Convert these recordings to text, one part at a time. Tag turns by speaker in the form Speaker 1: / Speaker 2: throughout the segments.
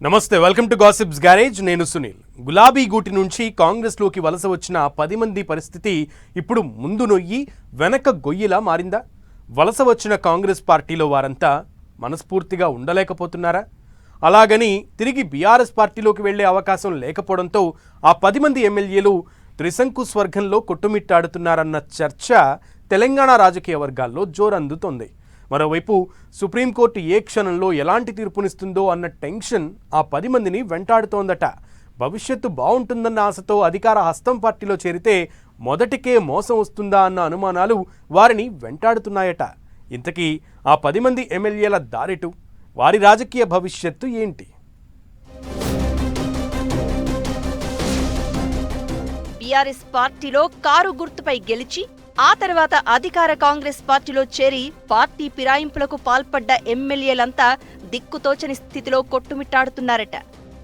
Speaker 1: నమస్తే, welcome to gossips garage. నేను సునీల్. గులాబీ గూటి నుంచి కాంగ్రెస్లోకి వలస వచ్చిన 10 మంది పరిస్థితి ఇప్పుడు ముందు నొయ్యి వెనక గొయ్యిలా మారిందా? వలస వచ్చిన కాంగ్రెస్ పార్టీలో వారంతా మనస్ఫూర్తిగా ఉండలేకపోతున్నారా? అలాగని తిరిగి బీఆర్ఎస్ పార్టీలోకి వెళ్లే అవకాశం లేకపోవడంతో ఆ 10 మంది ఎమ్మెల్యేలు త్రిశంకు స్వర్గంలో కొట్టుమిట్టాడుతున్నారన్న చర్చ తెలంగాణ రాజకీయ వర్గాల్లో జోరందుతోంది. మరోవైపు సుప్రీంకోర్టు ఏ క్షణంలో ఎలాంటి తీర్పునిస్తుందో అన్న టెన్షన్ ఆ 10 మందిని వెంటాడుతోందట. భవిష్యత్తు బాగుంటుందన్న ఆశతో అధికార హస్తం పార్టీలో చేరితే మొదటికే మోసం వస్తుందా అన్న అనుమానాలు వారిని వెంటాడుతున్నాయట. ఇంతకీ ఆ 10 మంది ఎమ్మెల్యేల దారెటు? వారి రాజకీయ భవిష్యత్తు ఏంటి?
Speaker 2: బీఆర్ఎస్ పార్టీలో కారు గుర్తుపై గెలిచి ఆ తర్వాత అధికార కాంగ్రెస్ పార్టీలో చేరి పార్టీ ఫిరాయింపులకు పాల్పడ్డ ఎమ్మెల్యేలంతా దిక్కుతోచని స్థితిలో కొట్టుమిట్టాడుతున్నారట.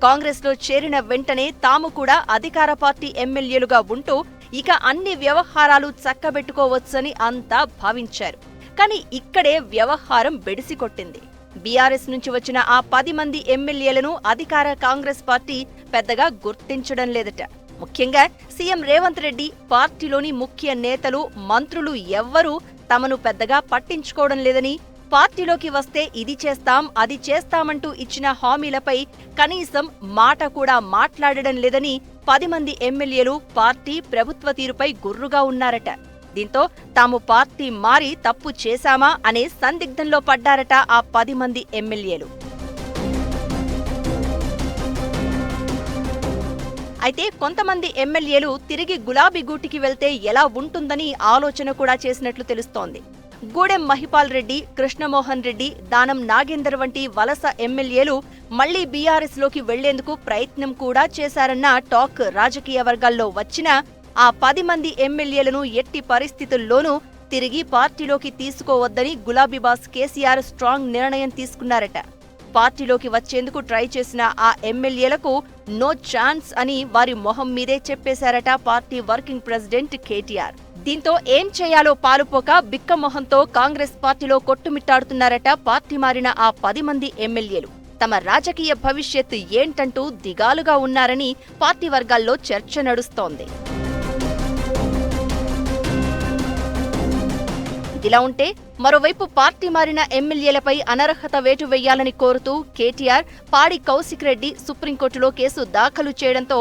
Speaker 2: కాంగ్రెస్లో చేరిన వెంటనే తాము కూడా అధికార పార్టీ ఎమ్మెల్యేలుగా ఉంటూ ఇక అన్ని వ్యవహారాలు చక్కబెట్టుకోవచ్చని అంతా భావించారు. కానీ ఇక్కడే వ్యవహారం బెడిసికొట్టింది. బీఆర్ఎస్ నుంచి వచ్చిన ఆ 10 మంది ఎమ్మెల్యేలను అధికార కాంగ్రెస్ పార్టీ పెద్దగా గుర్తించడం లేదట. ముఖ్యంగా సీఎం రేవంత్ రెడ్డి, పార్టీలోని ముఖ్య నేతలు, మంత్రులు ఎవ్వరూ తమను పెద్దగా పట్టించుకోవడం లేదని, పార్టీలోకి వస్తే ఇది చేస్తాం, అది చేస్తామంటూ ఇచ్చిన హామీలపై కనీసం మాట కూడా మాట్లాడడం లేదని 10 మంది ఎమ్మెల్యేలు పార్టీ, ప్రభుత్వ తీరుపై గుర్రుగా ఉన్నారట. దీంతో తాము పార్టీ మారి తప్పు చేశామా అనే సందిగ్ధంలో పడ్డారట ఆ 10 మంది ఎమ్మెల్యేలు. అయితే కొంతమంది ఎమ్మెల్యేలు తిరిగి గులాబీ గూటికి వెళ్తే ఎలా ఉంటుందని ఆలోచన కూడా చేసినట్లు తెలుస్తోంది. గూడెం మహిపాల్ రెడ్డి, కృష్ణమోహన్ రెడ్డి, దానం నాగేందర్ వంటి వలస ఎమ్మెల్యేలు మళ్లీ బీఆర్ఎస్లోకి వెళ్లేందుకు ప్రయత్నం కూడా చేశారన్న టాక్ రాజకీయ వర్గాల్లో వచ్చినా ఆ 10 మంది ఎమ్మెల్యేలను ఎట్టి పరిస్థితుల్లోనూ తిరిగి పార్టీలోకి తీసుకోవద్దని గులాబీ బాస్ కేసీఆర్ స్ట్రాంగ్ నిర్ణయం తీసుకున్నారట. పార్టీలోకి వచ్చేందుకు ట్రై చేసిన ఆ ఎమ్మెల్యేలకు నో ఛాన్స్ అని వారి మొహం మీదే చెప్పేశారట పార్టీ వర్కింగ్ ప్రెసిడెంట్ కేటీఆర్. దీంతో ఏం చేయాలో పాలుపోక బిక్కమొహంతో కాంగ్రెస్ పార్టీలో కొట్టుమిట్టాడుతున్నారట పార్టీ మారిన ఆ 10 మంది ఎమ్మెల్యేలు. తమ రాజకీయ భవిష్యత్తు ఏంటంటూ దిగాలుగా ఉన్నారని పార్టీ వర్గాల్లో చర్చ నడుస్తోంది. ఇలా ఉంటే మరోవైపు పార్టీ మారిన ఎమ్మెల్యేలపై అనర్హత వేటు వేయాలని కోరుతూ కేటీఆర్, పాడి కౌశిక్ రెడ్డి సుప్రీంకోర్టులో కేసు దాఖలు చేయడంతో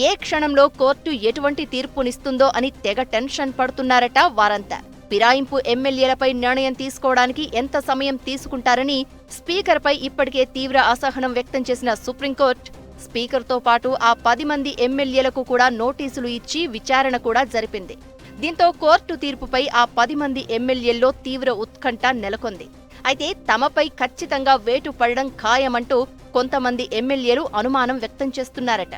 Speaker 2: ఏ క్షణంలో కోర్టు ఎటువంటి తీర్పునిస్తుందో అని తెగ టెన్షన్ పడుతున్నారట వారంతా. ఫిరాయింపు ఎమ్మెల్యేలపై నిర్ణయం తీసుకోవడానికి ఎంత సమయం తీసుకుంటారని స్పీకర్పై ఇప్పటికే తీవ్ర అసహనం వ్యక్తం చేసిన సుప్రీంకోర్టు స్పీకర్తో పాటు ఆ 10 మంది ఎమ్మెల్యేలకు కూడా నోటీసులు ఇచ్చి విచారణ కూడా జరిపింది. దీంతో కోర్టు తీర్పుపై ఆ 10 మంది ఎమ్మెల్యేల్లో తీవ్ర ఉత్కంఠ నెలకొంది. అయితే తమపై ఖచ్చితంగా వేటు పడడం ఖాయమంటూ కొంతమంది ఎమ్మెల్యేలు అనుమానం వ్యక్తం చేస్తున్నారట.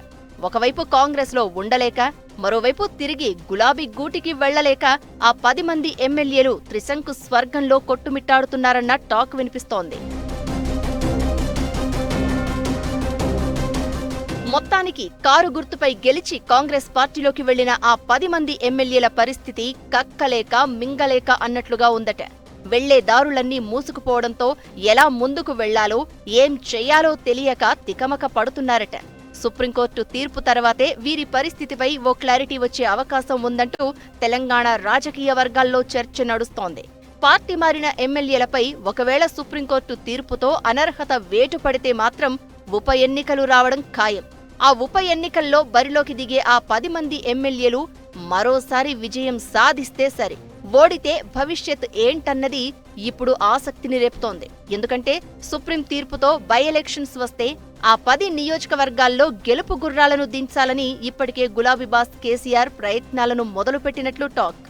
Speaker 2: ఒకవైపు కాంగ్రెస్లో ఉండలేక, మరోవైపు తిరిగి గులాబీ గూటికి వెళ్లలేక ఆ 10 మంది ఎమ్మెల్యేలు త్రిశంకు స్వర్గంలో కొట్టుమిట్టాడుతున్నారన్న టాక్ వినిపిస్తోంది. మొత్తానికి కారు గుర్తుపై గెలిచి కాంగ్రెస్ పార్టీలోకి వెళ్లిన ఆ 10 మంది ఎమ్మెల్యేల పరిస్థితి కక్కలేక మింగలేక అన్నట్లుగా ఉందట. వెళ్లే దారులన్నీ మూసుకుపోవడంతో ఎలా ముందుకు వెళ్లాలో, ఏం చెయ్యాలో తెలియక తికమక పడుతున్నారట. సుప్రీంకోర్టు తీర్పు తర్వాతే వీరి పరిస్థితిపై ఓ క్లారిటీ వచ్చే అవకాశం ఉందంటూ తెలంగాణ రాజకీయ వర్గాల్లో చర్చ నడుస్తోంది. పార్టీ మారిన ఎమ్మెల్యేలపై ఒకవేళ సుప్రీంకోర్టు తీర్పుతో అనర్హత వేటు పడితే మాత్రం ఉప ఎన్నికలు రావడం ఖాయం. ఆ ఉప ఎన్నికల్లో బరిలోకి దిగే ఆ 10 మంది ఎమ్మెల్యేలు మరోసారి విజయం సాధిస్తే సరి. ఓడితే భవిష్యత్ ఏంటన్నది ఇప్పుడు ఆసక్తిని రేపుతోంది. ఎందుకంటే సుప్రీం తీర్పుతో బై ఎలక్షన్స్ వస్తే ఆ 10 నియోజకవర్గాల్లో గెలుపు గుర్రాలను దించాలని ఇప్పటికే గులాబీ బాస్ కేసీఆర్ ప్రయత్నాలను మొదలుపెట్టినట్లు టాక్.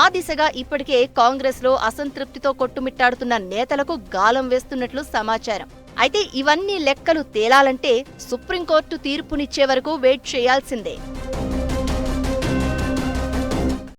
Speaker 2: ఆ దిశగా ఇప్పటికే కాంగ్రెస్లో అసంతృప్తితో కొట్టుమిట్టాడుతున్న నేతలకు గాలం వేస్తున్నట్లు సమాచారం. అయితే ఇవన్నీ లెక్కలు తేలాలంటే సుప్రీంకోర్టు తీర్పునిచ్చే వరకు వెయిట్ చేయాల్సిందే.